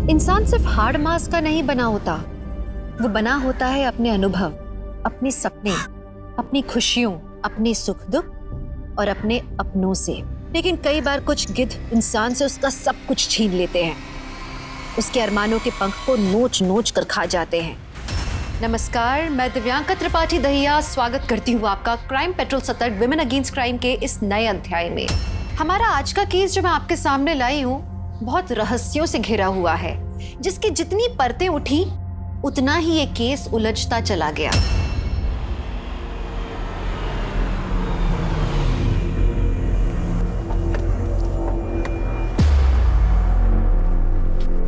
इंसान सिर्फ hard mass का नहीं बना होता, वो बना होता है अपने अनुभव, अपने सपने, अपनी खुशियों, अपने सुख दुख और अपने अपनों से। लेकिन कई बार कुछ गिद्ध इंसान से उसका सब कुछ छीन लेते हैं, उसके अरमानों के पंख को नोच नोच कर खा जाते हैं। नमस्कार, मैं दिव्यांका त्रिपाठी दहिया स्वागत करती हूँ आपका क्राइम पेट्रोल सतर्क विमेन अगेंस्ट क्राइम के इस नए अध्याय में। हमारा आज का केस जो मैं आपके सामने लाई हूँ बहुत रहस्यों से घिरा हुआ है, जिसकी जितनी परतें उठी उतना ही ये केस उलझता चला गया।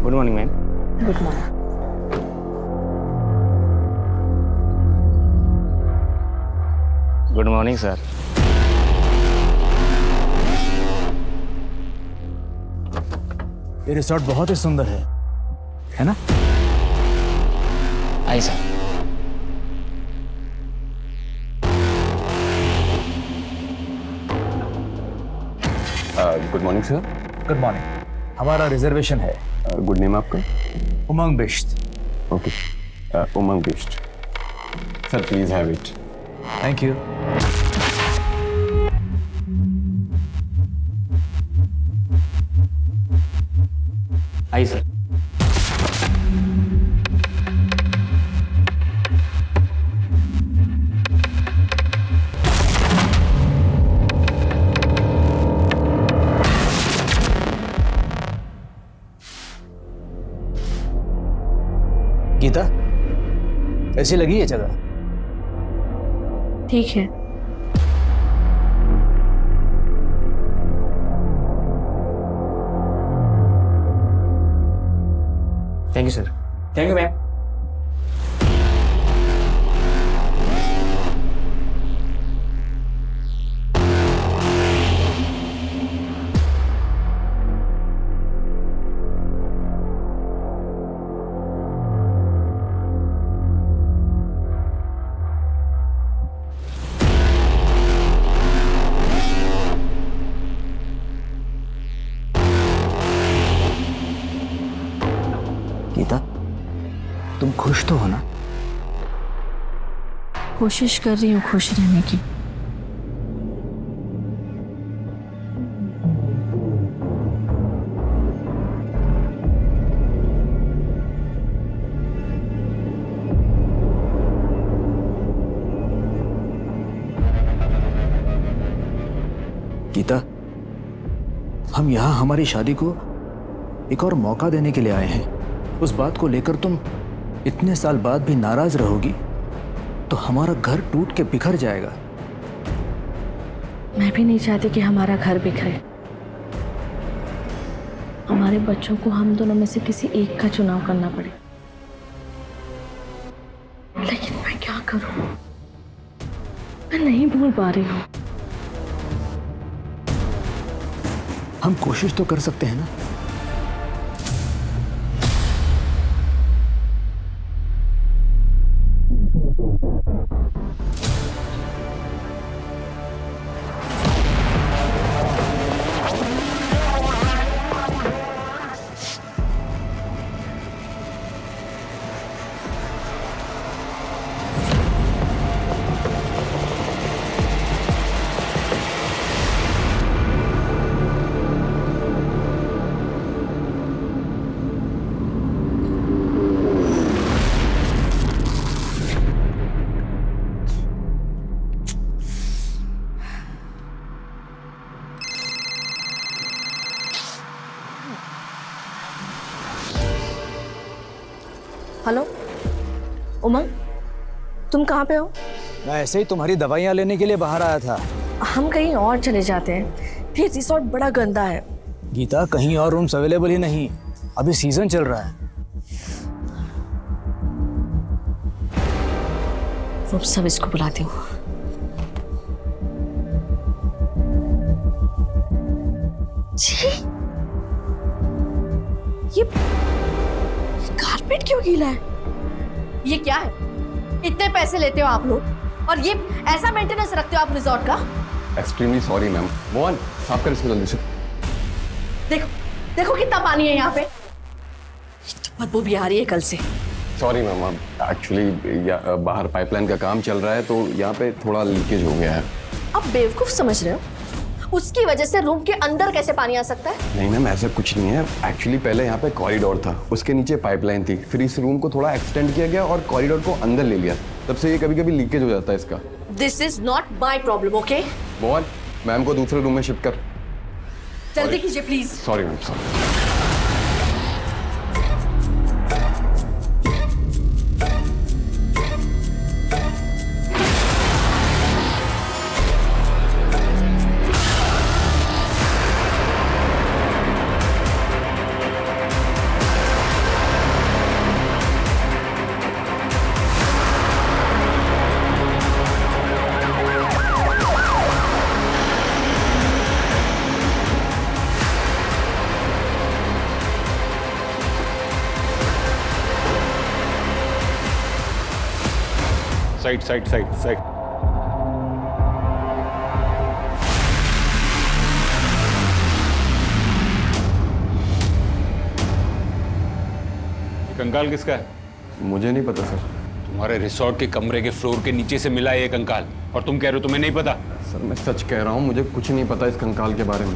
Good morning ma'am. Good morning. Good morning sir. ये रिसोर्ट बहुत ही सुंदर है ना? आई सर। Good morning sir. Good morning. हमारा रिजर्वेशन है। गुड नेम आपका? Umang Bisht. Okay, Umang Bisht. Sir please have it. Thank you. आई सर। गीता, कैसी लगी ये जगह? ठीक है। Thank you sir. Thank you ma'am. Geeta, तुम खुश तो हो ना? कोशिश कर रही हूँ खुश रहने की। गीता, हम यहाँ हमारी शादी को एक और मौका देने के लिए आए हैं। उस बात को लेकर तुम इतने साल बाद भी नाराज रहोगी तो हमारा घर टूट के बिखर जाएगा। मैं भी नहीं चाहती कि हमारा घर बिखरे। हमारे बच्चों को हम दोनों में से किसी एक का चुनाव करना पड़े, लेकिन मैं क्या करूं? मैं नहीं भूल पा रही हूं। हम कोशिश तो कर सकते हैं ना? हेलो उमंग, तुम कहाँ पे हो? मैं ऐसे ही तुम्हारी दवाइयाँ लेने के लिए बाहर आया था। हम कहीं और चले जाते हैं, ये रिसोर्ट बड़ा गंदा है। गीता, कहीं और रूम्स अवेलेबल ही नहीं, अभी सीजन चल रहा है। वो सब इसको बुलाती हूँ। जी, ये कारपेट क्यों गीला है? ये क्या है? इतने पैसे लेते हो आप लोग और ये ऐसा मेंटेनेंस रखते हो आप रिजॉर्ट का? Extremely sorry ma'am. मोहन, साफ कर इसको जल्दी से। देखो देखो कितना पानी है यहाँ पे। बदबू भी आ रही है कल से। सॉरी मैम, एक्चुअली बाहर पाइपलाइन का काम चल रहा है तो यहाँ पे थोड़ा लीकेज हो गया है। अब बेवकूफ समझ रहे हो? उसकी वजह से रूम के अंदर कैसे पानी आ सकता है? नहीं मैम, ऐसा कुछ नहीं है। एक्चुअली पहले यहाँ पे कॉरिडोर था, उसके नीचे पाइपलाइन थी, फिर इस रूम को थोड़ा एक्सटेंड किया गया और कॉरिडोर को अंदर ले लिया, तब से ये कभी कभी लीकेज हो जाता है इसका। This is not my problem, okay? Mohan, ma'am को दूसरे रूम में शिफ्ट कर। जल्दी कीजिए please. Sorry ma'am, sorry. Side side side side. कंकाल किसका है? मुझे नहीं पता सर। तुम्हारे रिसोर्ट के कमरे के फ्लोर के नीचे से मिला है ये कंकाल, और तुम कह रहे हो तुम्हें नहीं पता? सर मैं सच कह रहा हूँ, मुझे कुछ नहीं पता इस कंकाल के बारे में।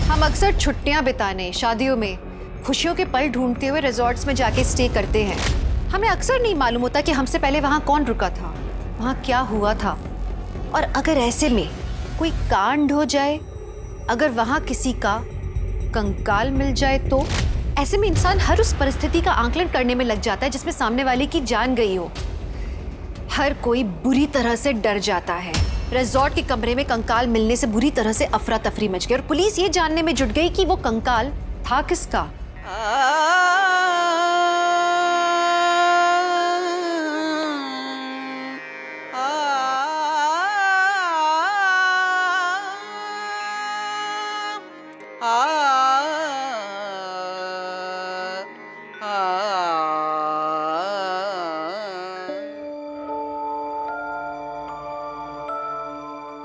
हम अक्सर छुट्टियां बिताने, शादियों में खुशियों के पल ढूंढते हुए रिजॉर्ट्स में जाके स्टे करते हैं। हमें अक्सर नहीं मालूम होता कि हमसे पहले वहाँ कौन रुका था, वहाँ क्या हुआ था। और अगर ऐसे में कोई कांड हो जाए, अगर वहाँ किसी का कंकाल मिल जाए, तो ऐसे में इंसान हर उस परिस्थिति का आंकलन करने में लग जाता है जिसमें सामने वाले की जान गई हो। हर कोई बुरी तरह से डर जाता है। रिजॉर्ट के कमरे में कंकाल मिलने से बुरी तरह से अफरा तफरी मच गई और पुलिस ये जानने में जुट गई कि वो कंकाल था किसका।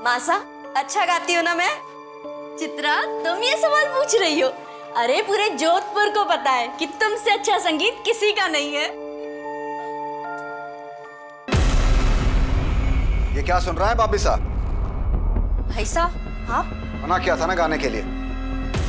मासा, अच्छा गाती हो ना मैं? चित्रा, तुम ये सवाल पूछ रही हो? अरे पूरे जोधपुर को पता है कि तुमसे अच्छा संगीत किसी का नहीं है। ये क्या सुन रहा है भाभी साहब? भाई साहब, आप मना किया था ना गाने के लिए,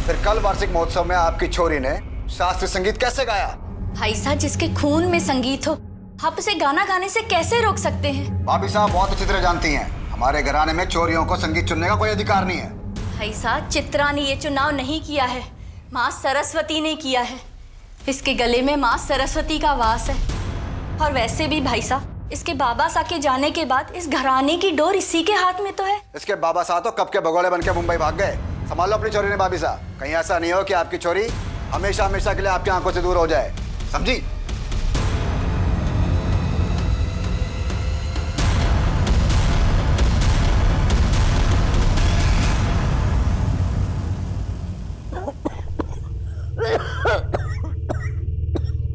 फिर कल वार्षिक महोत्सव में आपकी छोरी ने शास्त्रीय संगीत कैसे गाया? भाई साहब, जिसके खून में संगीत हो, आप उसे गाना गाने से कैसे रोक सकते हैं? भाभी साहब बहुत अच्छी तरह जानती हैं, हमारे घराने में चोरियों को संगीत चुनने का कोई अधिकार नहीं है। भाई साहब, चित्रा ने ये चुनाव नहीं किया है, माँ सरस्वती ने किया है। इसके गले में माँ सरस्वती का वास है। और वैसे भी भाई साहब, इसके बाबा साहब के जाने के बाद इस घराने की डोर इसी के हाथ में तो है। इसके बाबा साहब तो कब के भगोड़े बन के मुंबई भाग गए। संभाल लो अपनी चोरी ने भाभी साहब, कहीं ऐसा नहीं हो कि आपकी चोरी हमेशा हमेशा के लिए आपकी आंखों से दूर हो जाए, समझी?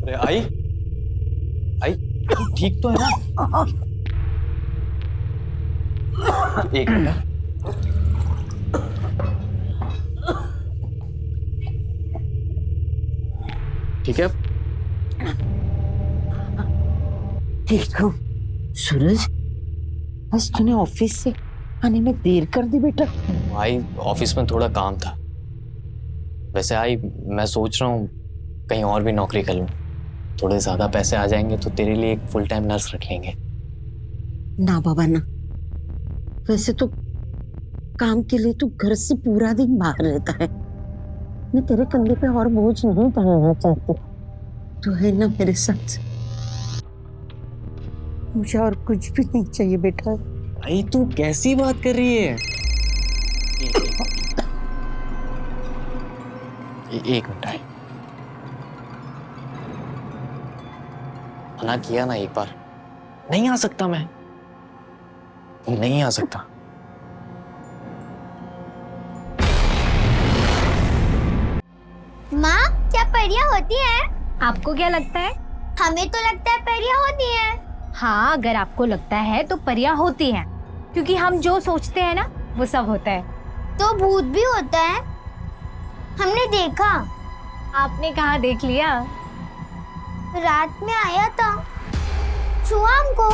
अरे आई आई, ठीक तो है ना? एक मिनट। ठीक है? ठीक हो? सूरज, आज तूने ऑफिस से आने में देर कर दी बेटा। आई, ऑफिस में थोड़ा काम था। वैसे आई, मैं सोच रहा हूँ कहीं और भी नौकरी कर लूँ, थोड़े ज्यादा पैसे आ जाएंगे तो तेरे लिए एक फुल टाइम नर्स रख लेंगे। ना बाबा ना, वैसे तो काम के लिए तू घर से पूरा दिन बाहर रहता है। मैं तेरे कंधे पे और बोझ नहीं डालना चाहती। तू है ना मेरे साथ, मुझे और कुछ भी नहीं चाहिए बेटा। आई, तू कैसी बात कर रही है? एक मिनट आई, मना किया ना एक बार। नहीं आ सकता, मैं नहीं आ सकता। माँ, क्या परियां होती हैं? आपको क्या लगता है? हमें तो लगता है परियां होती हैं। हाँ, अगर आपको लगता है तो परियां होती हैं, क्योंकि हम जो सोचते हैं ना वो सब होता है। तो भूत भी होता है, हमने देखा। आपने कहाँ देख लिया? रात में आया था, छुआ हमको।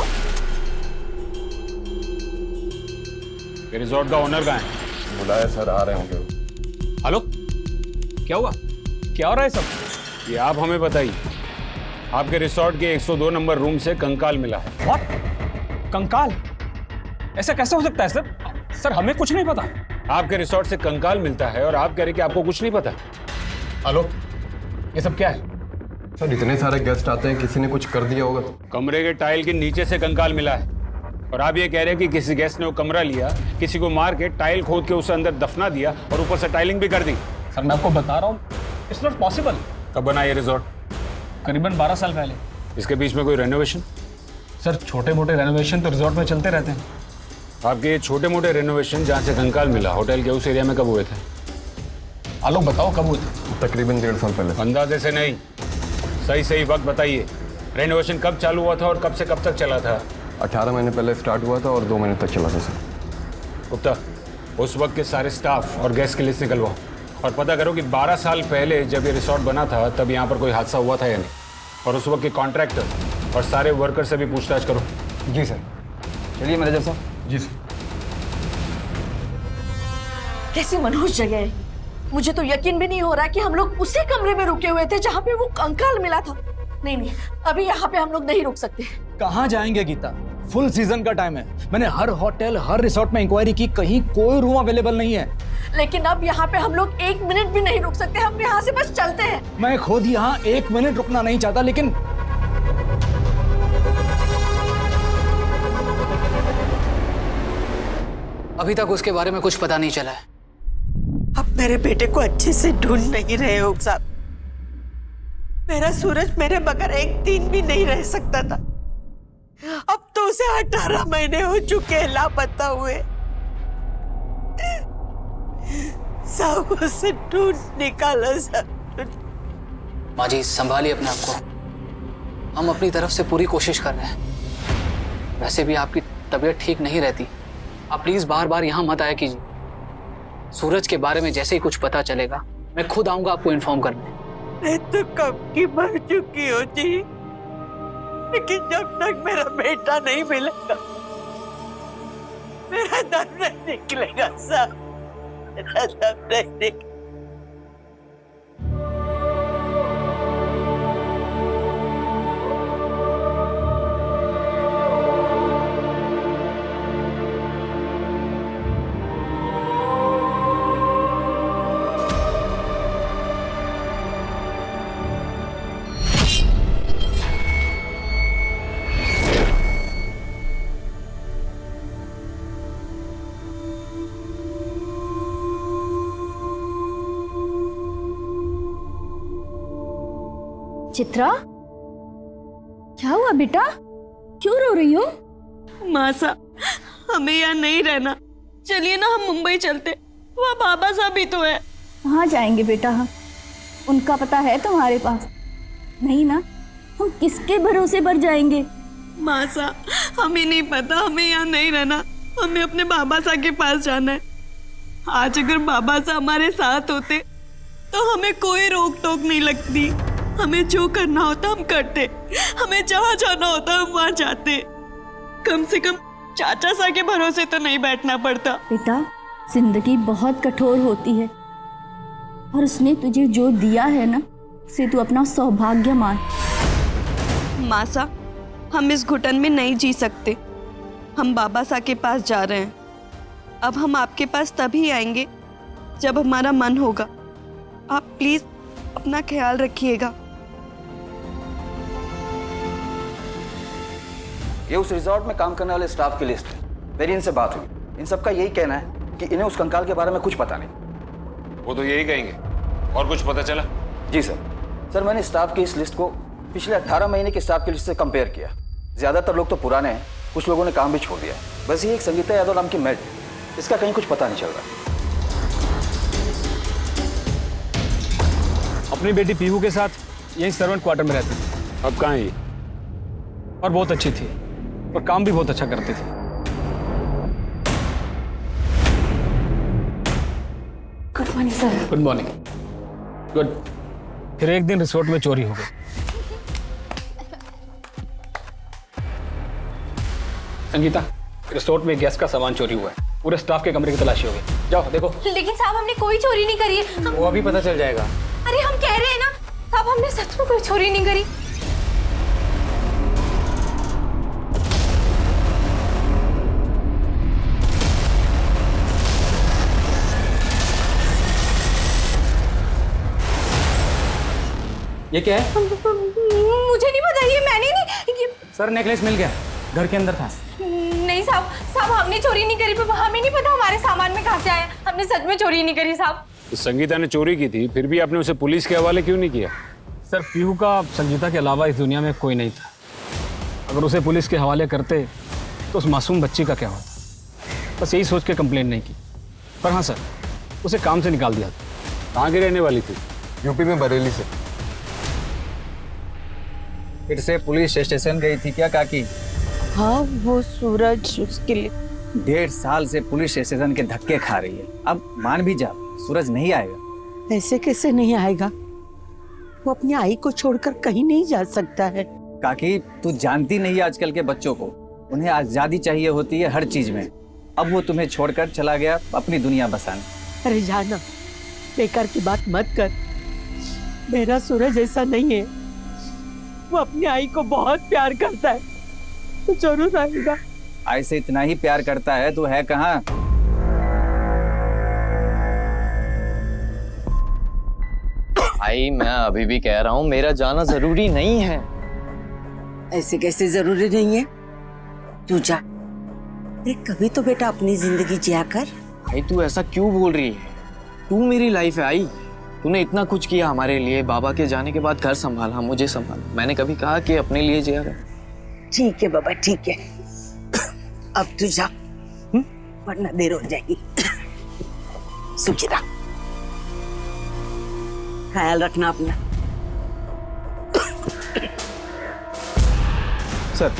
ये रिजॉर्ट का ओनर कहाँ है? बुलाया सर, आ रहे होंगे। हेलो, क्या हुआ? क्या हो रहा है सब? ये आप हमें बताइए। आपके रिसोर्ट के 102 नंबर रूम से कंकाल मिला है। व्हाट? कंकाल? ऐसा कैसे हो सकता है सर? सर हमें कुछ नहीं पता। आपके रिसोर्ट से कंकाल मिलता है और आप कह रहे कि आपको कुछ नहीं पता। हेलो, ये सब क्या है? सर इतने सारे गेस्ट आते हैं, किसी ने कुछ कर दिया होगा तो। कमरे के टाइल के नीचे से कंकाल मिला है और आप ये कह रहे हैं कि किसी गेस्ट ने वो कमरा लिया, किसी को मार के टाइल खोद के उसे अंदर दफना दिया और ऊपर से टाइलिंग भी कर दी। सर मैं आपको बता रहा हूँ, इट्स नॉट पॉसिबल। कब बना ये रिजॉर्ट? करीबन 12 साल पहले। इसके बीच में कोई रेनोवेशन? सर छोटे मोटे रेनोवेशन तो रिजॉर्ट में चलते रहते हैं। आपके छोटे मोटे रेनोवेशन जहाँ से कंकाल मिला होटल के उस एरिया में कब हुए थे? आलोक बताओ कब हुए थे? तकरीबन 1.5 साल पहले। अंदाजे से नहीं, सही वक्त बताइए। रेनोवेशन कब चालू हुआ था और कब से कब तक चला था? 18 महीने पहले स्टार्ट हुआ था और 2 महीने तक चला था सर। गुप्ता, उस वक्त के सारे स्टाफ और गेस्ट की लिस्ट निकलवाओ और पता करो कि 12 साल पहले जब ये रिसॉर्ट बना था तब यहाँ पर कोई हादसा हुआ था या नहीं, और उस वक्त के कॉन्ट्रैक्टर और सारे वर्कर से भी पूछताछ करो। जी सर। चलिए मैनेजर साहब। जी सर। कैसी मनहूस जगह है। मुझे तो यकीन भी नहीं हो रहा कि हम लोग उसी कमरे में रुके हुए थे जहाँ पे वो कंकाल मिला था। नहीं, अभी यहाँ पे हम लोग नहीं रुक सकते। कहाँ जाएंगे गीता? फुल सीजन का टाइम है। मैंने हर होटल, हर रिसोर्ट में इंक्वायरी की, कहीं कोई रूम अवेलेबल नहीं है। लेकिन अब यहाँ पे हम लोग 1 मिनट भी नहीं रुक सकते। हम यहाँ से बस चलते हैं। मैं खुद यहाँ 1 मिनट रुकना नहीं चाहता, लेकिन अभी तक उसके बारे में कुछ पता नहीं चला है। अब मेरे बेटे को अच्छे से ढूंढ नहीं रहे हो साहब। मेरा सूरज मेरे बगैर एक दिन भी नहीं रह सकता था। अब तो उसे 18 महीने हो चुके हैं लापता हुए। सब उसे ढूंढ निकाला सब। माँ जी संभालिए अपने आप को, हम अपनी तरफ से पूरी कोशिश कर रहे हैं। वैसे भी आपकी तबीयत ठीक नहीं रहती, आप प्लीज बार बार यहाँ मत आया कीजिए। सूरज के बारे में जैसे ही कुछ पता चलेगा मैं खुद आऊंगा आपको इन्फॉर्म करने। मैं तो कब की मर चुकी हो जी, लेकिन जब तक मेरा बेटा नहीं मिलेगा मेरा दम नहीं निकलेगा साहब, मेरा दम नहीं निकलेगा। चित्रा, क्या हुआ बेटा? क्यों रो रही हो? मासा, हमें यहाँ नहीं रहना, चलिए ना हम मुंबई चलते, वहाँ बाबा साहब भी तो है। कहाँ जाएंगे बेटा हम? उनका पता है तुम्हारे पास? नहीं ना, हम किसके भरोसे पर जाएंगे? मासा, हमें नहीं पता, हमें यहाँ नहीं रहना, हमें अपने बाबा साहब के पास जाना है। आज अगर बाबा साहब हमारे साथ होते तो हमें कोई रोक टोक नहीं लगती। हमें जो करना होता हम करते, हमें जहाँ जाना होता हम वहाँ जाते। कम से कम चाचा सा के भरोसे तो नहीं बैठना पड़ता। बेटा, जिंदगी बहुत कठोर होती है और उसने तुझे जो दिया है ना, उसे तू अपना सौभाग्य मान। मासा, हम इस घुटन में नहीं जी सकते। हम बाबा साहब के पास जा रहे हैं। अब हम आपके पास तभी आएंगे जब हमारा मन होगा। आप प्लीज अपना ख्याल रखिएगा। ये उस रिजॉर्ट में काम करने वाले स्टाफ की लिस्ट है। मेरी इनसे बात हुई, इन सबका यही कहना है कि इन्हें उस कंकाल के बारे में कुछ पता नहीं। वो तो यही कहेंगे। और कुछ पता चला? जी सर, मैंने स्टाफ की इस लिस्ट को पिछले 18 महीने के स्टाफ की लिस्ट से कंपेयर किया। ज़्यादातर लोग तो पुराने हैं, कुछ लोगों ने काम भी छोड़ दिया है। बस ये एक संगीता यादव नाम की मेड, इसका कहीं कुछ पता नहीं चल रहा। अपनी बेटी पीहू के साथ यही सर्वेंट क्वार्टर में रहती थी। अब कहाँ है ये? और बहुत अच्छी थी और काम भी बहुत अच्छा करती थी। Good morning sir. Good morning. Good. फिर एक दिन रिसोर्ट में चोरी हो गई। संगीता, रिसोर्ट में गैस का सामान चोरी हुआ है। पूरे स्टाफ के कमरे की तलाशी हो गई। जाओ देखो। लेकिन साहब हमने कोई चोरी नहीं करी है। वो अभी पता चल जाएगा। अरे हम कह रहे हैं ना साहब, हमने सच में कोई चोरी नहीं करी। ये क्या है? मुझे नहीं पता, ये मैंने नहीं ये... सर नेकलेस मिल गया, घर के अंदर था। नहीं साहब हमने चोरी नहीं करी। हमें नहीं पता हमारे सामान में कहाँ से आया। हमने सच में चोरी नहीं करी साहब। तो संगीता ने चोरी की थी, फिर भी आपने उसे पुलिस के हवाले क्यों नहीं किया? सर पीहू का संगीता के अलावा इस दुनिया में कोई नहीं था। अगर उसे पुलिस के हवाले करते तो उस मासूम बच्ची का क्या होता। बस यही सोच के कंप्लेंट नहीं की। पर हाँ सर, उसे काम से निकाल दिया था। कहाँ की रहने वाली थी? यूपी में बरेली से। फिर से पुलिस स्टेशन गई थी क्या काकी? हाँ, वो सूरज उसके लिए 1.5 साल से पुलिस स्टेशन के धक्के खा रही है। अब मान भी जा, सूरज नहीं आएगा। ऐसे कैसे नहीं आएगा? वो अपनी आई को छोड़कर कहीं नहीं जा सकता है। काकी तू जानती नहीं है आजकल के बच्चों को, उन्हें आजादी चाहिए होती है हर चीज में। अब वो तुम्हें छोड़कर चला गया अपनी दुनिया बसाने। अरे जाना, बेकार की बात मत कर। मेरा सूरज ऐसा नहीं है। वो अपनी आई को बहुत प्यार करता है, तो जरूर आएगा। आई से इतना ही प्यार करता है तो है कहाँ? भाई मैं अभी भी कह रहा हूँ मेरा जाना जरूरी नहीं है। ऐसे कैसे जरूरी नहीं है? तू जा। अरे कभी तो बेटा अपनी जिंदगी जिया कर। भाई तू ऐसा क्यों बोल रही है? तू मेरी लाइफ है आई। तूने इतना कुछ किया हमारे लिए, बाबा के जाने के बाद घर संभाला, मुझे संभाला। मैंने कभी कहा कि अपने लिए जिया कर? ठीक है बाबा, ठीक है। अब तू जा, वरना देर हो जाएगी। सुखी रह, ख्याल रखना अपना। सर,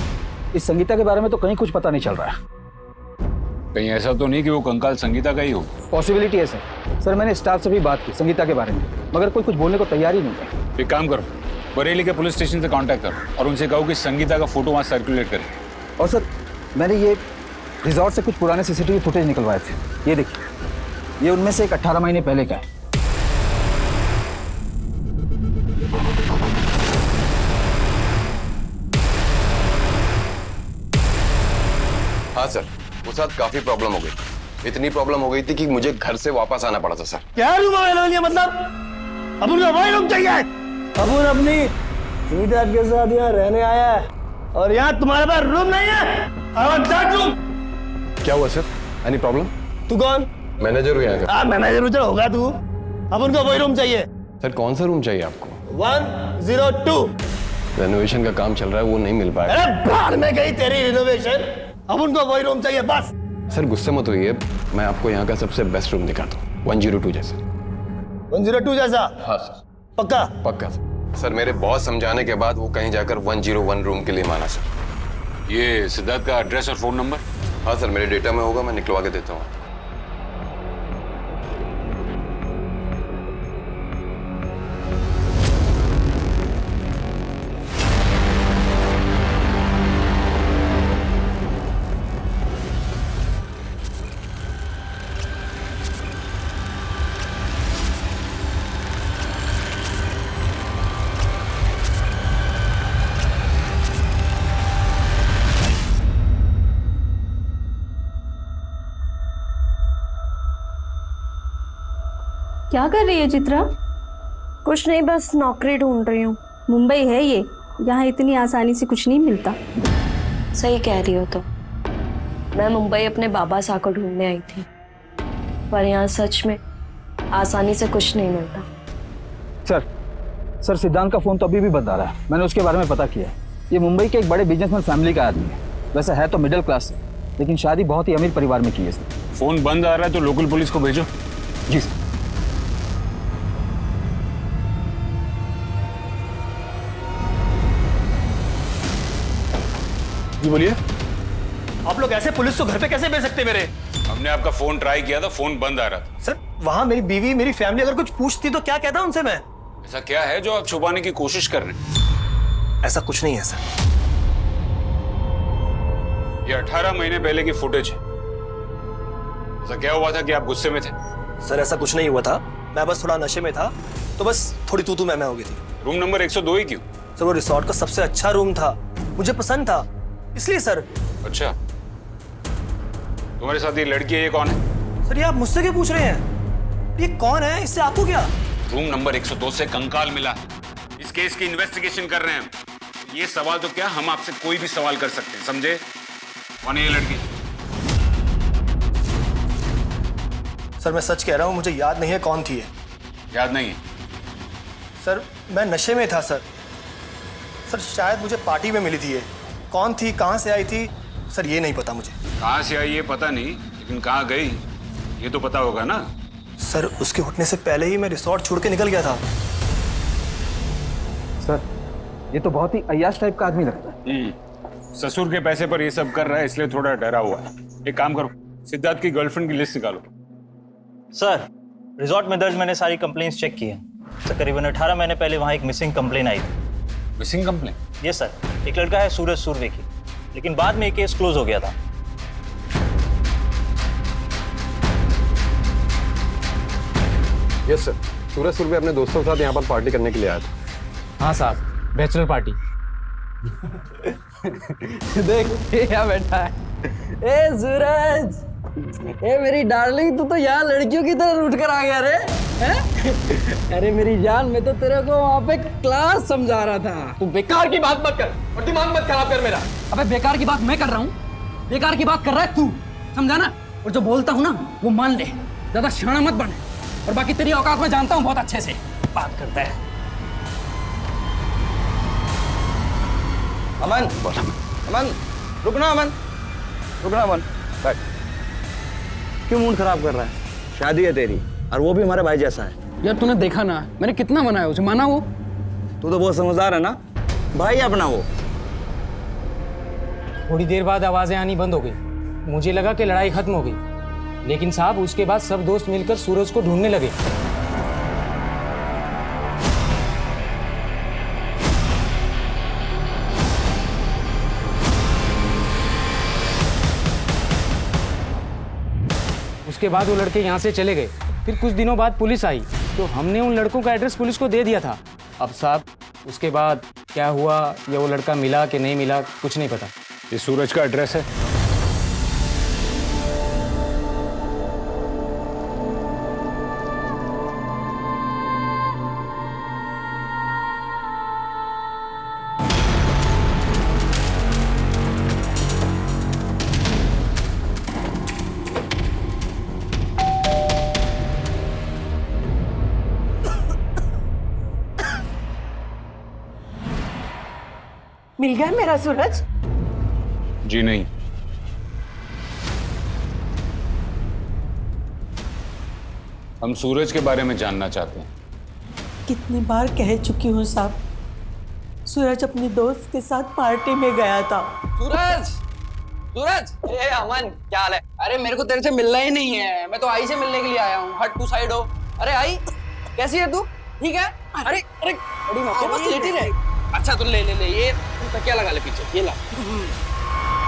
इस संगीता के बारे में तो कहीं कुछ पता नहीं चल रहा है। कहीं ऐसा तो नहीं कि वो कंकाल संगीता का ही हो? पॉसिबिलिटी है सर मैंने स्टाफ से भी बात की संगीता के बारे में, मगर कोई कुछ बोलने को तैयार ही नहीं है। एक काम करो, बरेली के पुलिस स्टेशन से कांटेक्ट करो और उनसे कहो कि संगीता का फोटो वहाँ सर्कुलेट करें। और सर मैंने ये रिजॉर्ट से कुछ पुराने सीसीटीवी फुटेज निकलवाए थे। ये देखिए, ये उनमें से एक 18 महीने पहले का है। हाँ सर, उस साथ काफी प्रॉब्लम हो गई। इतनी प्रॉब्लम हो गई थी कि मुझे घर से वापस आना पड़ा था सर। क्या रूम अवेलेबल है? मतलब अब उनका वही रूम चाहिए। अब उन अपनी सीधा के साथ यहाँ रहने आया है और यहाँ तुम्हारे पास रूम नहीं है। I want that room। क्या हुआ सर? Any problem? तू कौन? मैनेजर हूँ यहाँ का। हाँ मैनेजर उधर होगा तू। अब उनका वही रूम चाहिए। सर कौन सा रूम चाहिए आपको? 102। रेनोवेशन का काम चल रहा है, वो नहीं मिल पाएगा। अरे बाहर में गई तेरी रिनोवेशन। अब उनको वही रूम चाहिए बस। सर गुस्से मत होइए, मैं आपको यहाँ का सबसे बेस्ट रूम दिखाता हूँ। 102 जैसा। 102 जैसा? हाँ सर। पक्का? पक्का सर। मेरे बहुत समझाने के बाद वो कहीं जाकर 101 रूम के लिए माना सर। ये सिद्धार्थ का एड्रेस और फोन नंबर? हाँ सर, मेरे डेटा में होगा, मैं निकलवा के देता हूँ। क्या कर रही है चित्रा? कुछ नहीं, बस नौकरी ढूंढ रही हूँ। मुंबई है ये, यहाँ इतनी आसानी से कुछ नहीं मिलता। सही कह रही हो। तो मैं मुंबई अपने बाबा साहब को ढूंढने आई थी, पर यहाँ सच में आसानी से कुछ नहीं मिलता। सर सिद्धांत का फोन तो अभी भी बंद आ रहा है। मैंने उसके बारे में पता किया। ये मुंबई के एक बड़े बिजनेसमैन फैमिली का आदमी है। वैसे है तो मिडिल क्लास से, लेकिन शादी बहुत ही अमीर परिवार में की है इसने। फोन बंद आ रहा है तो लोकल पुलिस को भेजो। जी सर। जी बोलिए। आप लोग ऐसे पुलिस को घर पे कैसे भेज सकते मेरे? हमने आपका फोन ट्राई किया था, फोन बंद आ रहा था। सर वहां मेरी बीवी, मेरी फैमिली अगर कुछ पूछती तो क्या कहता उनसे मैं? ऐसा क्या है जो आप छुपाने की कोशिश कर रहे हैं? ऐसा कुछ नहीं है सर। ये 18 महीने पहले की फुटेज है। ऐसा क्या हुआ था कि आप गुस्से में थे? सर ऐसा कुछ नहीं हुआ था, मैं बस थोड़ा नशे में था, तो बस थोड़ी तू मैं हो गई थी। रूम नंबर 102 ही क्यों? सर वो रिसोर्ट का सबसे अच्छा रूम था, मुझे पसंद था, इसलिए सर। अच्छा, तुम्हारे साथ ये लड़की है, ये कौन है? सर ये आप मुझसे क्यों पूछ रहे हैं? ये कौन है, इससे आपको क्या? रूम नंबर 102 से कंकाल मिला है। इस केस की इन्वेस्टिगेशन कर रहे हैं। ये सवाल तो क्या, हम आपसे कोई भी सवाल कर सकते हैं, समझे? कौन है ये लड़की? सर मैं सच कह रहा हूँ, मुझे याद नहीं है कौन थी ये। याद नहीं है? सर मैं नशे में था सर। सर शायद मुझे पार्टी में मिली थी ये। कौन थी, कहाँ से आई थी, सर ये नहीं पता मुझे। कहाँ से आई ये पता नहीं, लेकिन कहाँ गई ये तो पता होगा ना? सर उसके उठने से पहले ही मैं रिसोर्ट छोड़ के निकल गया था। सर ये तो बहुत ही अय्याश टाइप का आदमी लगता है। ससुर के पैसे पर ये सब कर रहा है, इसलिए थोड़ा डरा हुआ है। एक काम करो, सिद्धार्थ की गर्लफ्रेंड की लिस्ट निकालो। सर रिजॉर्ट में दर्ज मैंने सारी कंप्लेंट्स चेक की हैं। सर करीबन 18 महीने पहले वहाँ एक मिसिंग कंप्लेन आई थी। Missing complaint? ये सर, एक लड़का है सूरज सूर्वे की, लेकिन बाद में ये केस क्लोज हो गया था। यस सर, सूरज सुरभि अपने दोस्तों के साथ यहाँ पर पार्टी करने के लिए आया था। हाँ साहब, बैचलर पार्टी। देख ये क्या बैठा है। ए सूरज, ए मेरी डार्लिंग, तू तो यहाँ लड़कियों की तरह उठ कर आ गया रे, हैं? अरे मेरी जान, मैं तो तेरे को वहाँ पे क्लास समझा रहा था। तू बेकार की बात मत कर और दिमाग मत खराब कर मेरा। अबे बेकार की बात मैं कर रहा हूँ, बेकार की बात कर रहा है तू, समझा ना? और जो बोलता हूँ ना वो मान ले, ज्यादा शाना मत बन। और बाकी तेरी औकात मैं जानता हूँ बहुत अच्छे से। बात करता है। अमन, अमन, रुकना अमन, रुकना अमन, बैठ। क्यों मूड खराब कर रहा है? शादी है तेरी, और वो भी हमारे भाई जैसा है। यार तूने देखा ना, मैंने कितना मनाया उसे, माना वो? तू तो बहुत समझदार है ना, भाई अपना वो। थोड़ी देर बाद आवाजें आनी बंद हो गई। मुझे लगा कि लड़ाई खत्म हो गई, लेकिन साहब उसके बाद सब दोस्त मिलकर सूरज को ढूंढने लगे। उसके बाद वो लड़के यहाँ से चले गए। फिर कुछ दिनों बाद पुलिस आई, तो हमने उन लड़कों का एड्रेस पुलिस को दे दिया था। अब साहब उसके बाद क्या हुआ या वो लड़का मिला कि नहीं मिला, कुछ नहीं पता। ये सूरज का एड्रेस है? मिल गया मेरा सूरज? जी नहीं। हम सूरज के बारे में जानना चाहते हैं। कितनी बार कह चुकी हूँ साहब, सूरज अपने दोस्त के साथ पार्टी में गया था। सूरज, सूरज, ए अमन, क्या हाल है? अरे मेरे को तेरे से मिलना ही नहीं है, मैं तो आई से मिलने के लिए आया हूँ। हट, तू साइड हो। अरे आई, कैसी है तू? ठीक है? अरे अरे बड़ी मौके बस लेटी रहे। अच्छा तो ले ले ले, ये तकिया लगा ले पीछे, ये ला।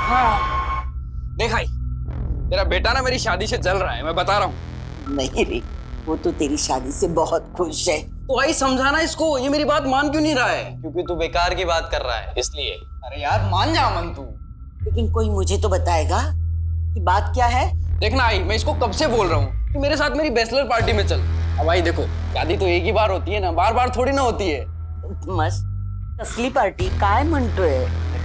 हाँ देख आई, तेरा बेटा ना मेरी शादी से जल रहा है, मैं बता रहा हूँ। नहीं रे, वो तो तेरी शादी से बहुत खुश है। तो आई समझाना इसको, ये मेरी बात मान क्यों नहीं रहा है? क्योंकि तू बेकार की बात कर रहा है इसलिए। अरे यार मान जा अमन तू। लेकिन कोई मुझे तो बताएगा कि बात क्या है। देखना आई, मैं इसको कब से बोल रहा हूँ कि मेरे साथ मेरी बैचलर पार्टी में चल। अब आई देखो, शादी तो एक ही बार होती है ना, बार बार थोड़ी ना होती है। मस्त असली पार्टी काय म्हणतोय?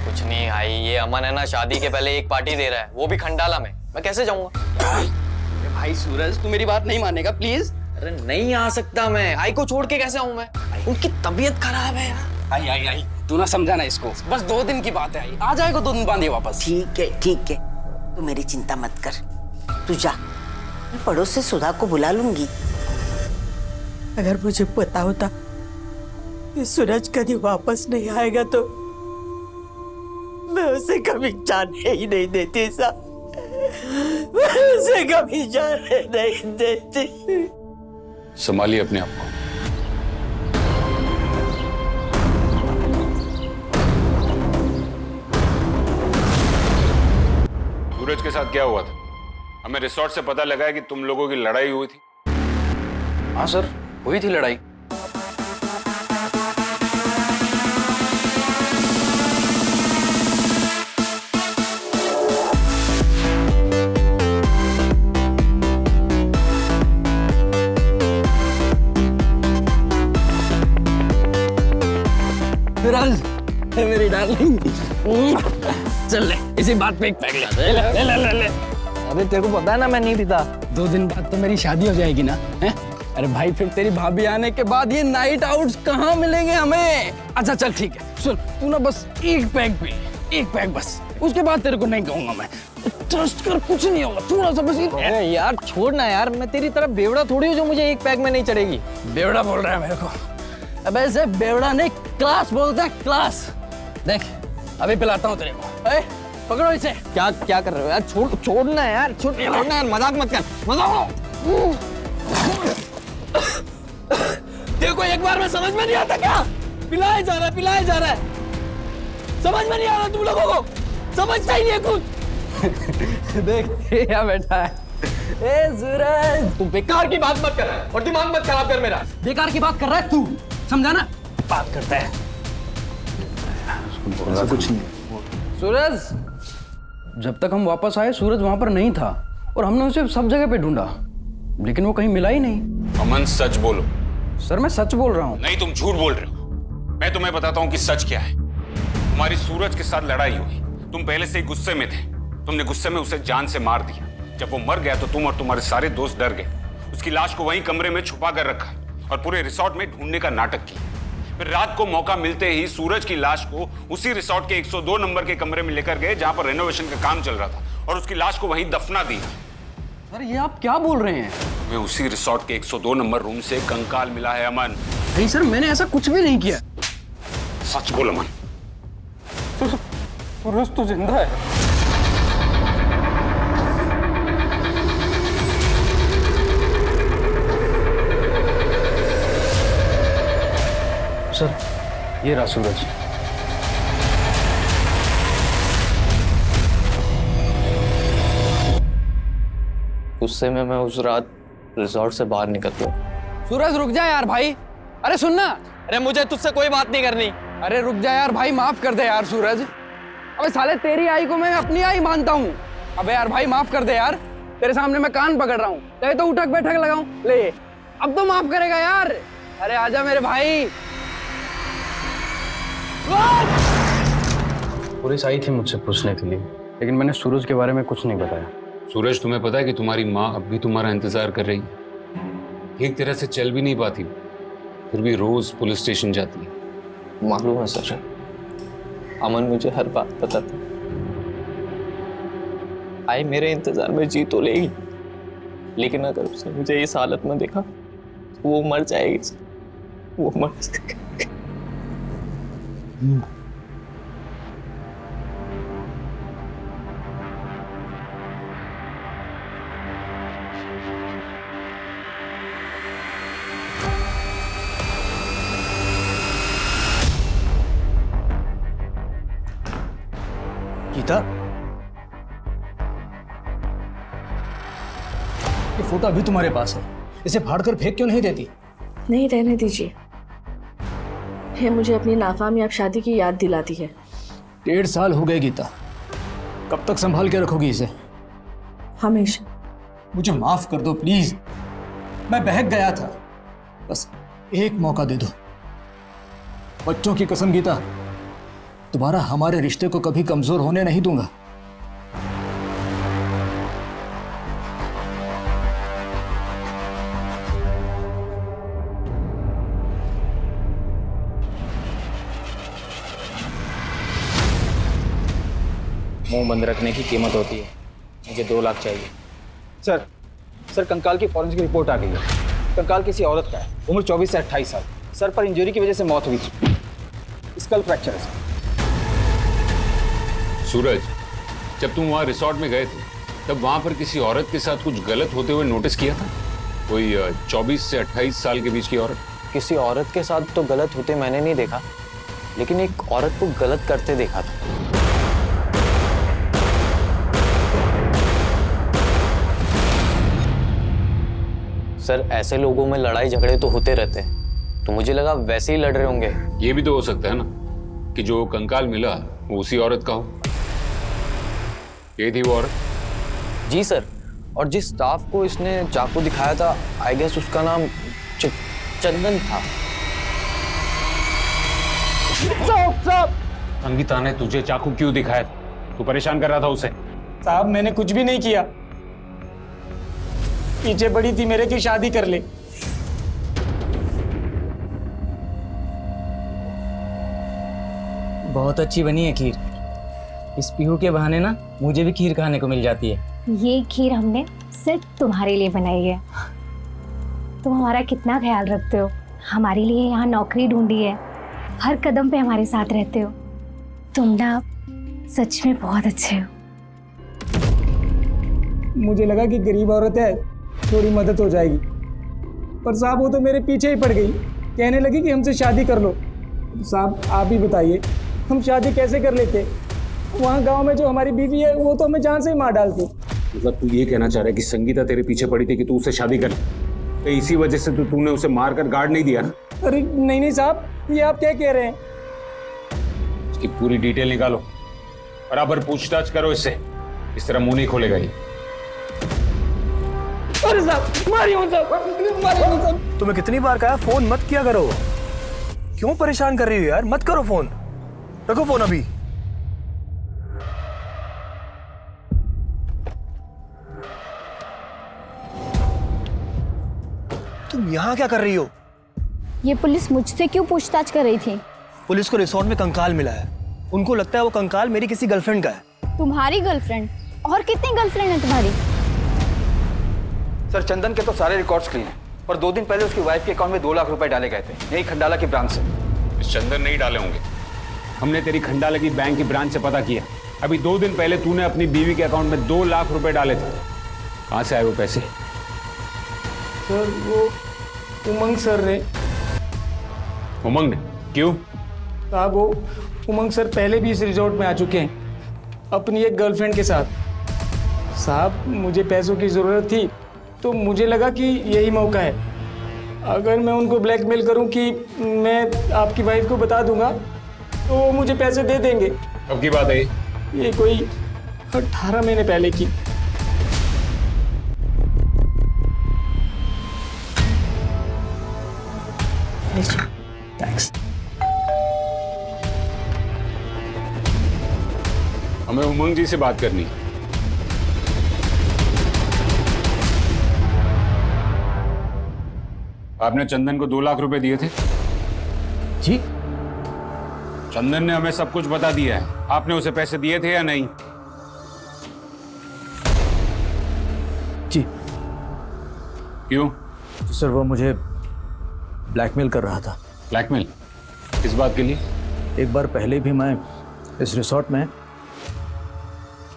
कुछ नहीं आई, ये अमन है ना शादी के पहले एक पार्टी दे रहा है, वो भी खंडाला में। मैं कैसे जाऊंगा? अरे भाई सूरज, तू मेरी बात नहीं मानेगा प्लीज। अरे नहीं आ सकता मैं, आई को छोड़ के कैसे आऊं मैं? उनकी तबीयत खराब है यार। आई आई आई, तू ना समझाना इसको, बस 2 दिन की बात है। आई आ जाएगा 2 दिन बाद ये वापस। ठीक है ठीक है, तू मेरी चिंता मत कर, तू जा, मैं पड़ोस से सुधा को बुला लूंगी। अगर मुझे पता होता कि सूरज कभी वापस नहीं आएगा तो मैं उसे कभी जाने ही नहीं देती साहब, मैं उसे कभी जाने नहीं देती। संभालिए अपने आप को। सूरज के साथ क्या हुआ था? हमें रिसोर्ट से पता लगा है कि तुम लोगों की लड़ाई हुई थी। हाँ सर, हुई थी लड़ाई। सूरज, मेरी डार्लिंग, चल ले, इसी बात पे एक पैक ले। ले। अरे तेरे को पता है ना मैं नहीं पीता। 2 दिन बाद तो मेरी शादी हो जाएगी ना, हैं? अरे भाई फिर तेरी भाभी आने के बाद ये नाइट आउट्स कहाँ मिलेंगे हमें? अच्छा चल ठीक है, सुन तू ना बस एक पैक पी, एक पैक बस, उसके बाद तेरे को नहीं कहूंगा मैं। ट्रस्ट कर, कुछ नहीं होगा, थोड़ा सा बस। अरे यार छोड़ ना यार, मैं तेरी तरह बेवड़ा थोड़ी हूँ जो मुझे एक पैक में नहीं चढ़ेगी। बेवड़ा बोल रहा है मेरे को? अब ऐसे बेवड़ा नहीं, क्लास बोलता है, क्लास। देख अभी पिलाता हूँ तेरे को। ए, पकड़ो इसे। क्या कर रहे हो यार? छोड़ना यार, छोड़ना यार, मजाक मत कर, मजाक। देखो एक बार में समझ में नहीं आता क्या? पिलाया जा रहा है। समझ में नहीं आ रहा तुम लोगों को? समझता ही नहीं है कुछ। देख क्या बैठा है। ए सूरज, तू बेकार की बात मत कर और दिमाग मत खराब कर मेरा। बेकार की बात कर रहा है तू, समझा ना? बात करता है। कुछ नहीं। सूरज, जब तक हम वापस आए सूरज वहां पर नहीं था और हमने उसे सब जगह पे ढूंढा, लेकिन वो कहीं मिला ही नहीं। अमन सच बोलो। सर मैं सच बोल रहा हूँ। नहीं, तुम झूठ बोल रहे हो। मैं तुम्हें बताता हूँ कि सच क्या है। तुम्हारी सूरज के साथ लड़ाई हुई, तुम पहले से ही गुस्से में थे, तुमने गुस्से में उसे जान से मार दिया। जब वो मर गया तो तुम और तुम्हारे सारे दोस्त डर गए, उसकी लाश को वहीं कमरे में छुपा कर रखा और पूरे रिसोर्ट में ढूंढने का नाटक किया। फिर रात को मौका मिलते ही सूरज की लाश को उसी रिसोर्ट के 102 नंबर के कमरे में लेकर गए जहां पर रेनोवेशन का काम चल रहा था और उसकी लाश को वहीं दफना दिया। सर ये आप क्या बोल रहे हैं? हमें उसी रिसोर्ट के 102 नंबर रूम से कंकाल मिला है अमन। नहीं सर, मैंने ऐसा कुछ भी नहीं किया। सच बोल अमन। सूरज तो जिंदा है। सर ये रहा सूरज। गुस्से में मैं उस रात रिसोर्ट से बाहर निकल गया। सूरज रुक जा यार भाई। अरे सुनना, अरे मुझे तुझसे कोई बात नहीं करनी। अरे रुक जा यार भाई, माफ कर दे यार सूरज। अबे साले तेरी आई को मैं अपनी आई मानता हूँ। अबे यार भाई माफ कर दे यार, तेरे सामने मैं कान पकड़ रहा हूँ, कहे तो उठक बैठक लगाऊं। ले अब तो माफ करेगा यार। अरे आजा मेरे भाई। पुलिस आई थी मुझसे पूछने के लिए, लेकिन मैंने सूरज के बारे में कुछ नहीं बताया। सूरज, तुम्हें पता है कि तुम्हारी माँ अब भी तुम्हारा इंतजार कर रही है? ठीक तरह से चल भी नहीं पाती, फिर भी रोज पुलिस स्टेशन जाती है। मालूम है सर, अमन मुझे हर बात बताता। आई मेरे इंतजार में जी तो लेगी, लेकिन अगर उसने मुझे इस हालत में देखा तो वो मर जाएगी। वो मर जाएगी। गीता, ये फोटो अभी तुम्हारे पास है, इसे फाड़कर फेंक क्यों नहीं देती? नहीं, रहने दीजिए। ये मुझे अपनी नाकामयाब शादी की याद दिलाती है। 1.5 साल हो गए गीता, कब तक संभाल के रखोगी इसे? हमेशा। मुझे माफ कर दो प्लीज, मैं बहक गया था, बस एक मौका दे दो। बच्चों की कसम गीता, दोबारा हमारे रिश्ते को कभी कमजोर होने नहीं दूंगा। मुंह बंद रखने की कीमत होती है। मुझे 2 लाख चाहिए। सर कंकाल की फॉरेंसिक रिपोर्ट आ गई है। कंकाल किसी औरत का है, उम्र 24 से 28 साल। सर पर इंजरी की वजह से मौत हुई थी। स्कल फ्रैक्चर है सर। सूरज, जब तुम वहाँ रिसोर्ट में गए थे तब वहाँ पर किसी औरत के साथ कुछ गलत होते हुए नोटिस किया था? कोई 24 से 28 साल के बीच की औरत? किसी औरत के साथ तो गलत होते मैंने नहीं देखा, लेकिन एक औरत को गलत करते देखा था। सर ऐसे लोगों में लड़ाई झगड़े तो होते रहते हैं, तो मुझे लगा वैसे ही लड़ रहे होंगे। ये भी तो हो सकता है ना कि जो कंकाल मिला वो उसी औरत का हो। ये थी वो औरत? जी सर, और जिस स्टाफ को इसने चाकू दिखाया था आई गेस उसका नाम चंदन था। संगीता ने तुझे चाकू क्यों दिखाया? तू परेशान कर रहा था उसे? साहब मैंने कुछ भी नहीं किया, पीछे पड़ी थी मेरे की शादी कर ले। बहुत अच्छी बनी है खीर। इस पीहू के बहाने ना मुझे भी खीर खाने को मिल जाती है। ये खीर हमने सिर्फ तुम्हारे लिए बनाई है। तुम हमारा कितना ख्याल रखते हो, हमारे लिए यहाँ नौकरी ढूंढी है, हर कदम पे हमारे साथ रहते हो। तुम ना सच में बहुत अच्छे हो। मुझे लगा कि गरीब औरत है, थोड़ी मदद हो जाएगी, पर साहब वो तो मेरे पीछे ही पड़ गई, कहने लगी कि हमसे शादी कर लो। साहब आप ही बताइए, हम शादी कैसे कर लेते? वहाँ गांव में जो हमारी बीवी है वो तो हमें जान से ही मार डालती। मतलब तू ये कहना चाह रहा है कि संगीता तेरे पीछे पड़ी थी कि तू उससे शादी कर, तो इसी वजह से तूने उसे मार कर गार्ड नहीं दिया ना? अरे नहीं साहब, ये आप क्या कह रहे हैं? इसकी पूरी डिटेल निकालो, बराबर पूछताछ करो इससे, इस तरह मुंह नहीं खोलेगा ये। अरे साहब मारिए साहब। तुम्हें कितनी बार कहा फोन मत किया करो, क्यों परेशान कर रही हो यार? मत करो फोन, रखो फोन अभी। तुम यहाँ क्या कर रही हो? ये पुलिस मुझसे क्यों पूछताछ कर रही थी? पुलिस को रिसोर्ट में कंकाल मिला है, उनको लगता है वो कंकाल मेरी किसी गर्लफ्रेंड का है। तुम्हारी गर्लफ्रेंड? और कितनी गर्लफ्रेंड है तुम्हारी? सर चंदन के तो सारे रिकॉर्ड्स क्लीन हैं, और 2 दिन पहले उसकी वाइफ के अकाउंट में 2 लाख रुपए डाले गए थे, यही खंडाला की ब्रांच से। चंदन नहीं डाले होंगे, हमने तेरी खंडाला की बैंक की ब्रांच से पता किया। अभी 2 दिन पहले तूने अपनी बीवी के अकाउंट में 2 लाख रुपए डाले थे, कहाँ से आए वो पैसे? सर वो उमंग सर ने। उमंग ने? क्यों? साहब वो उमंग सर पहले भी इस रिजॉर्ट में आ चुके हैं अपनी एक गर्लफ्रेंड के साथ। साहब मुझे पैसों की ज़रूरत थी तो मुझे लगा कि यही मौका है, अगर मैं उनको ब्लैकमेल करूं कि मैं आपकी वाइफ को बता दूंगा तो वो मुझे पैसे दे देंगे। कब की बात है ये कोई 18 महीने पहले की। थैंक्स। हमें उमंग जी से बात करनी है। आपने चंदन को 2 लाख रुपए दिए थे? जी। चंदन ने हमें सब कुछ बता दिया है, आपने उसे पैसे दिए थे या नहीं? जी। क्यों? सर वो मुझे ब्लैकमेल कर रहा था। ब्लैकमेल? किस बात के लिए? एक बार पहले भी मैं इस रिसोर्ट में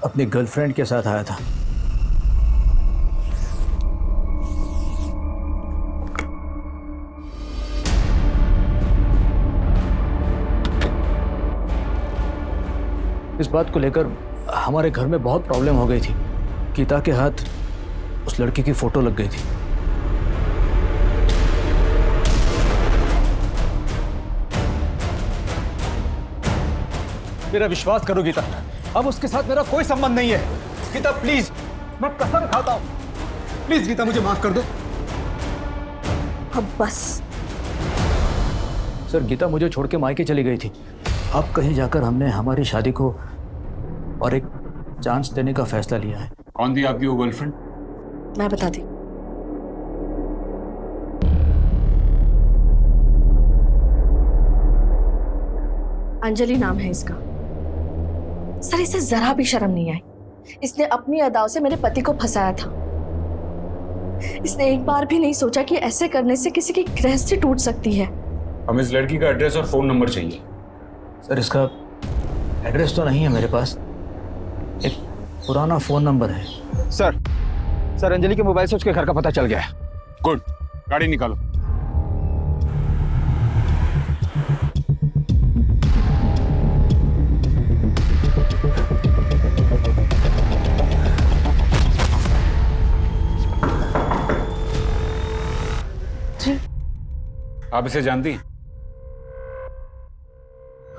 अपनी गर्लफ्रेंड के साथ आया था। इस बात को लेकर हमारे घर में बहुत प्रॉब्लम हो गई थी। गीता के हाथ उस लड़की की फोटो लग गई थी। मेरा विश्वास करो गीता, अब उसके साथ मेरा कोई संबंध नहीं है। गीता प्लीज, मैं कसम खाता हूं, प्लीज गीता मुझे माफ कर दो। अब बस। सर गीता मुझे छोड़ के मायके चली गई थी। अब कहीं जाकर हमने हमारी शादी को और एक चांस देने का फैसला लिया है। कौन थी आपकी वो गर्लफ्रेंड? मैं बताती। अंजलि नाम है इसका। सर इसे जरा भी शर्म नहीं आई, इसने अपनी अदाओं से मेरे पति को फंसाया था। इसने एक बार भी नहीं सोचा कि ऐसे करने से किसी की गृहस्थी टूट सकती है। हमें इस लड़की का एड्रेस और फोन नंबर चाहिए। सर इसका एड्रेस तो नहीं है मेरे पास, एक पुराना फोन नंबर है। सर अंजलि के मोबाइल से उसके घर का पता चल गया है। गुड, गाड़ी निकालो। आप इसे जानती हैं?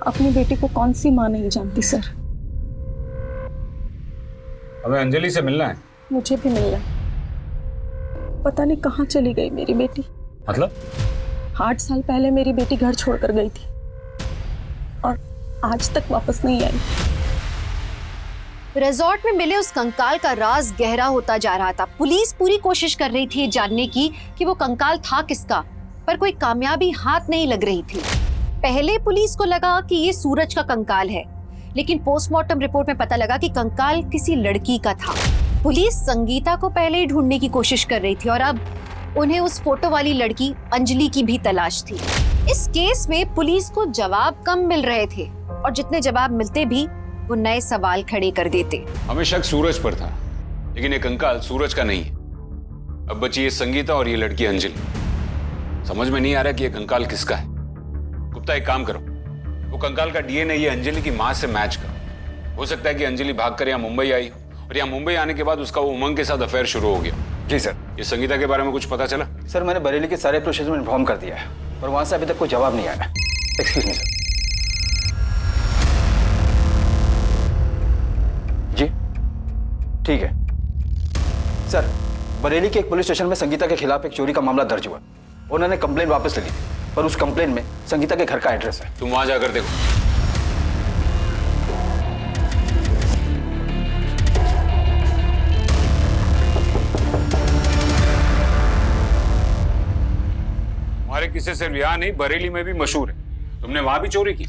अपनी बेटी को कौन सी माँ नहीं जानती सर। हमें अंजलि से मिलना है। मुझे भी मिलना है। पता नहीं कहाँ चली गई मेरी बेटी। मतलब? 8 साल पहले मेरी बेटी घर छोड़कर गई थी और आज तक वापस नहीं आई। रिजॉर्ट में मिले उस कंकाल का राज गहरा होता जा रहा था। पुलिस पूरी कोशिश कर रही थी जानने की कि वो कंकाल था किसका, पर कोई कामयाबी हाथ नहीं लग रही थी। पहले पुलिस को लगा कि ये सूरज का कंकाल है, लेकिन पोस्टमार्टम रिपोर्ट में पता लगा कि कंकाल किसी लड़की का था। पुलिस संगीता को पहले ही ढूंढने की कोशिश कर रही थी और अब उन्हें उस फोटो वाली लड़की अंजलि की भी तलाश थी। इस केस में पुलिस को जवाब कम मिल रहे थे और जितने जवाब मिलते भी वो नए सवाल खड़े कर देते। हमें शक सूरज पर था, लेकिन ये कंकाल सूरज का नहीं है। अब बची ये संगीता और ये लड़की अंजलि। समझ में नहीं आ रहा कि ये कंकाल किसका है। गुप्ता, एक काम करो, वो कंकाल का डीएनए ये अंजलि की माँ से मैच करो। हो सकता है कि अंजलि भागकर यहाँ मुंबई आई हो और यहाँ मुंबई आने के बाद उसका वो उमंग के साथ अफेयर शुरू हो गया। जी सर। ये संगीता के बारे में कुछ पता चला? सर, मैंने बरेली के सारे प्रोसेस में इन्फॉर्म कर दिया है और वहाँ से अभी तक कोई जवाब नहीं आया। Excuse me sir. जी ठीक है सर। बरेली के एक पुलिस स्टेशन में संगीता के खिलाफ एक चोरी का मामला दर्ज हुआ। उन्होंने कंप्लेन वापस ले ली थी, पर उस कंप्लेन में संगीता के घर का एड्रेस है। तुम वहां जाकर देखो। हमारे किस्से से रिया नहीं, बरेली में भी मशहूर है। तुमने वहां भी चोरी की?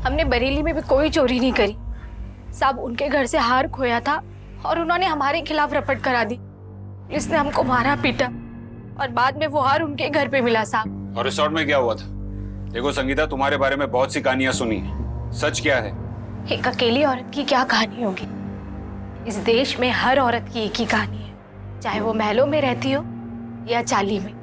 हमने बरेली में भी कोई चोरी नहीं करी साहब। उनके घर से हार खोया था और उन्होंने हमारे खिलाफ रपट करा दी। पुलिस ने हमको मारा पीटा और बाद में वो हार उनके घर पे मिला साहब। और रिसोर्ट में क्या हुआ था? देखो संगीता, तुम्हारे बारे में बहुत सी कहानियां सुनी है। सच क्या है? एक अकेली औरत की क्या कहानी होगी? इस देश में हर औरत की एक ही कहानी है, चाहे वो महलों में रहती हो या चाली में।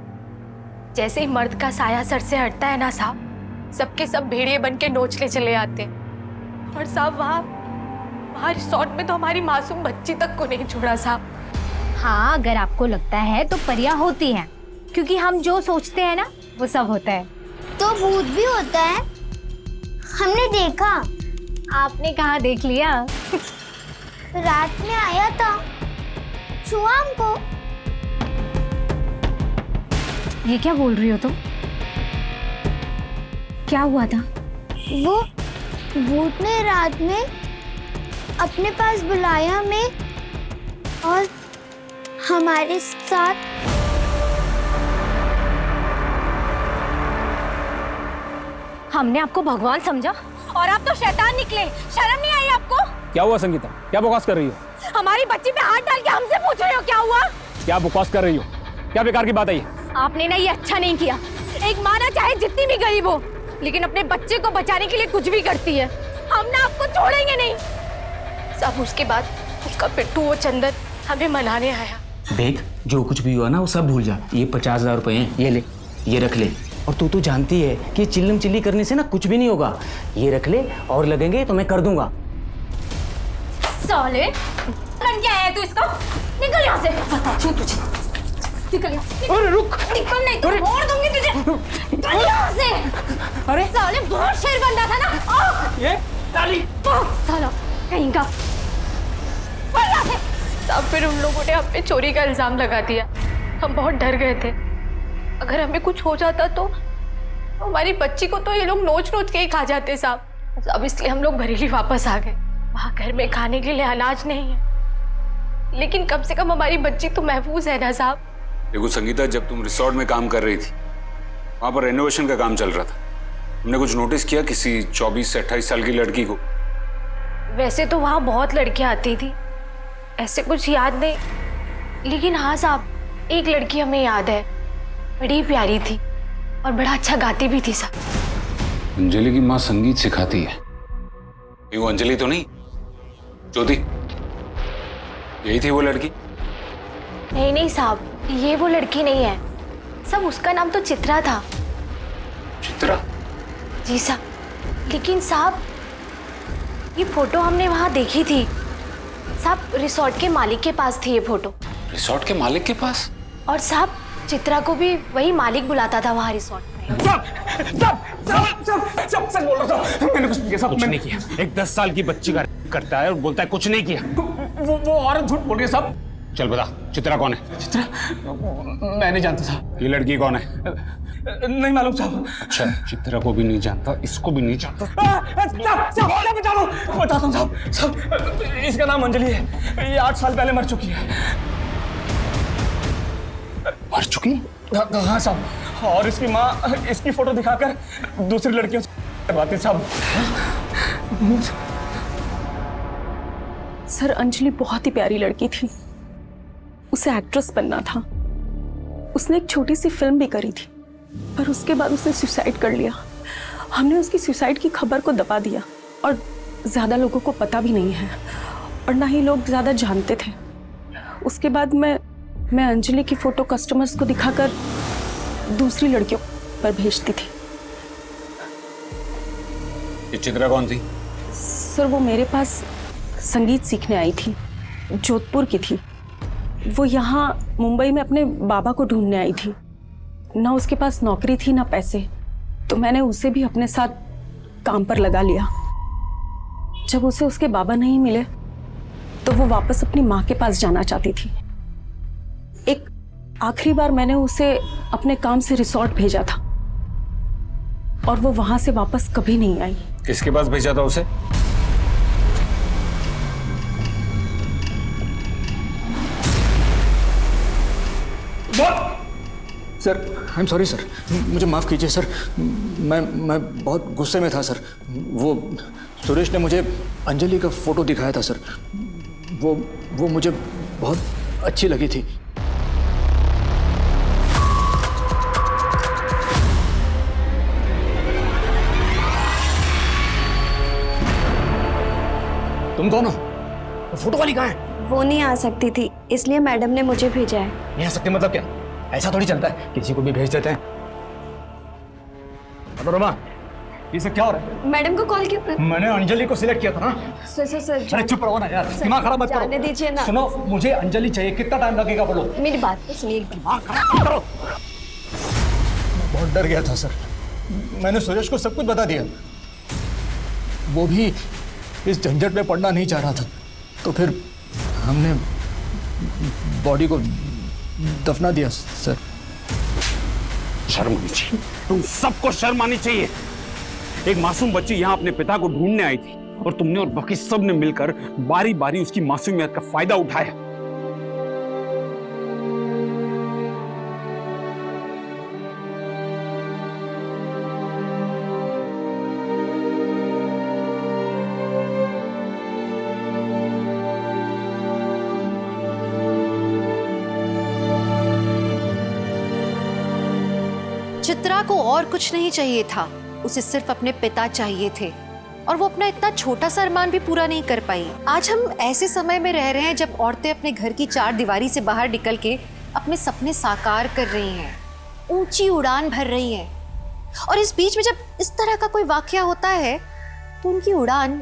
जैसे ही मर्द का साया सर से हटता है ना साहब, सबके सब भेड़िए बन के नोचले चले आते हैं। और साहब वहाँ रिसोर्ट में तो हमारी मासूम बच्ची तक को नहीं छोड़ा साहब। हाँ, अगर आपको लगता है तो परियां होती हैं, क्योंकि हम जो सोचते हैं ना वो सब होता है। तो भूत भी होता है, हमने देखा। आपने कहाँ देख लिया? रात में आया था, छुआ हमको। ये क्या बोल रही हो तुम? क्या हुआ था? वो भूत ने रात में अपने पास बुलाया हमें और हमारे साथ हमने आपको भगवान समझा और आप तो शैतान निकले। शर्म नहीं आई आपको? क्या हुआ संगीता? क्या बकवास कर रही हो? हमारी बच्ची पे हाथ डाल के हमसे पूछ रही हो क्या हुआ? क्या बकवास कर रही हो? क्या बेकार की बात है ये? आपने ना ये अच्छा नहीं किया। एक माँ ना चाहे जितनी भी गरीब हो, लेकिन अपने बच्चे को बचाने के लिए कुछ भी करती है। हम ना आपको छोड़ेंगे नहीं। सब उसके बाद उसका पिट्टू वो चंदन हमें मनाने आया। देख, जो कुछ भी हुआ ना वो सब भूल जा। ये 50,000 रुपए हैं, ये ले, ये रख ले। और तू तो जानती है कि चिल्लम चिल्ली करने से ना कुछ भी नहीं होगा। ये रख ले, और लगेंगे तो मैं कर दूंगा। साले, बन क्या है तू इसका? निकल यहाँ से। बताती हूँ तुझे। निकल यहाँ से। अरे रुक। निकल नहीं तो मोड़ दूंगी तुझे। निकल यहाँ से। अरे साले, बहुत शेर बंदा था ना। ये ताली। साला कहीं का। तब फिर उन लोगों ने हम पे चोरी का इल्जाम लगा दिया। हम बहुत डर गए थे, अगर हमें कुछ हो जाता तो हमारी बच्ची को तो ये लोग नोच नोच के ही खा जाते साहब। अब इसलिए हम लोग बरेली वापस आ गए। वहाँ घर में खाने के लिए अनाज नहीं है, लेकिन कम से कम हमारी बच्ची तो महफूज है ना साहब। देखो संगीता, जब तुम रिसोर्ट में काम कर रही थी, वहाँ पर रेनोवेशन का काम चल रहा था। तुमने कुछ नोटिस किया किसी 24 से 28 साल की लड़की को? वैसे तो वहाँ बहुत लड़कियाँ आती थी, ऐसे कुछ याद नहीं, लेकिन हाँ साहब, एक लड़की हमें याद है, बड़ी प्यारी थी और बड़ा अच्छा गाती भी थी साहब। अंजलि की माँ संगीत सिखाती है। ये वो अंजलि तो नहीं? ज्योति, यही थी वो लड़की? नहीं नहीं साहब, ये वो लड़की नहीं है सब। उसका नाम तो चित्रा था। चित्रा? जी साहब, लेकिन साहब ये फोटो हमने वहाँ देखी थी साहब। रिसोर्ट के मालिक के पास थी ये फोटो। रिसोर्ट के मालिक के पास? और साहब चित्रा को भी वही मालिक बुलाता था वहाँ रिसोर्ट में। सच बोल रहा था, मैंने कुछ नहीं किया। कुछ नहीं किया। एक 10 साल की बच्ची का करता है और बोलता है कुछ नहीं किया। वो औरत झूठ बोल रही है साहब। चल बता, चित्रा कौन है? चित्रा? मैं नहीं जानता साहब। ये लड़की कौन है? नहीं मालूम साहब। अच्छा, चित्रा को भी नहीं जानता, इसको भी नहीं जानता। बताता हूँ साहब। इसका नाम अंजलि है। ये 8 साल पहले मर चुकी है। मर चुकी? हाँ साहब। और इसकी माँ इसकी फोटो दिखाकर दूसरी लड़कियों से करवाती साहब। सर, अंजलि बहुत ही प्यारी लड़की थी। उसे एक्ट्रेस बनना था। उसने एक छोटी सी फिल्म भी करी थी, पर उसके बाद उसने सुसाइड कर लिया। हमने उसकी सुसाइड की खबर को दबा दिया और ज़्यादा लोगों को पता भी नहीं है और ना ही लोग ज़्यादा जानते थे। उसके बाद मैं अंजलि की फ़ोटो कस्टमर्स को दिखाकर दूसरी लड़कियों पर भेजती थी। ये चित्रा कौन थी? सर, वो मेरे पास संगीत सीखने आई थी। जोधपुर की थी। वो यहाँ मुंबई में अपने बाबा को ढूंढने आई थी। ना उसके पास नौकरी थी ना पैसे, तो मैंने उसे भी अपने साथ काम पर लगा लिया। जब उसे उसके बाबा नहीं मिले तो वो वापस अपनी माँ के पास जाना चाहती थी। एक आखिरी बार मैंने उसे अपने काम से रिसोर्ट भेजा था और वो वहां से वापस कभी नहीं आई। किसके पास भेजा था उसे? Sir, I am sorry sir, मुझे माफ़ कीजिए सर। मैं बहुत गुस्से में था सर। वो सुरेश ने मुझे अंजलि का फ़ोटो दिखाया था सर। वो मुझे बहुत अच्छी लगी थी। तुम कौन हो? फोटो वाली कहाँ है? वो नहीं आ सकती थी, इसलिए मैडम ने मुझे भेजा है। नहीं आ सकती मतलब क्या? ऐसा थोड़ी चलता है, किसी को भी भेज देते हैं। मनोरमा, ये सब क्या हो रहा है? मैडम को कॉल किया। मैंने अंजलि को सिलेक्ट किया था ना। सर अरे चुप रहो ना यार, दिमाग खराब मत करो। जाने दीजिए ना। सुनो, मुझे अंजलि चाहिए। कितना टाइम लगेगा बोलो? मेरी बात तो सुनिए। दिमाग खराब मत करो। बहुत डर गया था सर। मैंने सुरेश को सब कुछ बता दिया। वो भी इस झंझट में पड़ना नहीं चाह रहा था, तो फिर हमने बॉडी को दफना दिया सर। शर्म आनी चाहिए, तुम सबको शर्म आनी चाहिए। एक मासूम बच्ची यहाँ अपने पिता को ढूंढने आई थी और तुमने और बाकी सब ने मिलकर बारी बारी उसकी मासूमियत का फायदा उठाया। चित्रा को और कुछ नहीं चाहिए था, उसे सिर्फ अपने पिता चाहिए थे और वो अपना इतना छोटा सा अरमान भी पूरा नहीं कर पाई। आज हम ऐसे समय में रह रहे हैं जब औरतें अपने घर की 4 दीवारी से बाहर निकल के अपने सपने साकार कर रही हैं, ऊंची उड़ान भर रही हैं। और इस बीच में जब इस तरह का कोई वाकया होता है तो उनकी उड़ान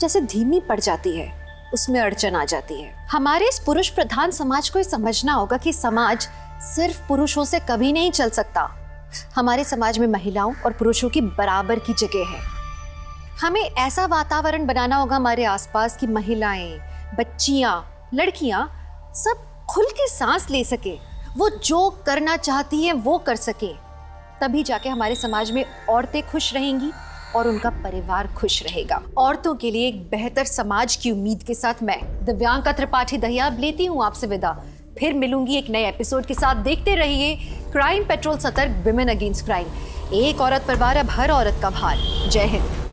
जैसे धीमी पड़ जाती है, उसमें अड़चन आ जाती है। हमारे इस पुरुष प्रधान समाज को समझना होगा कि समाज सिर्फ पुरुषों से कभी नहीं चल सकता। हमारे समाज में महिलाओं और पुरुषों की बराबर की जगह है। हमें ऐसा वातावरण बनाना होगा हमारे आसपास कि महिलाएं, बच्चियां, लड़कियां सब खुल के सांस ले सके, वो जो करना चाहती हैं वो कर सके। तभी जाके हमारे समाज में औरतें खुश रहेंगी और उनका परिवार खुश रहेगा। औरतों के लिए एक बेहतर समाज की उम्मीद के साथ मैं दिव्यांका त्रिपाठी दहिया लेती हूँ आपसे विदा। फिर मिलूंगी एक नए एपिसोड के साथ। देखते रहिए क्राइम पेट्रोल, सतर्क, विमेन अगेंस्ट क्राइम। एक औरत पर भार, अब हर औरत का भार। जय हिंद।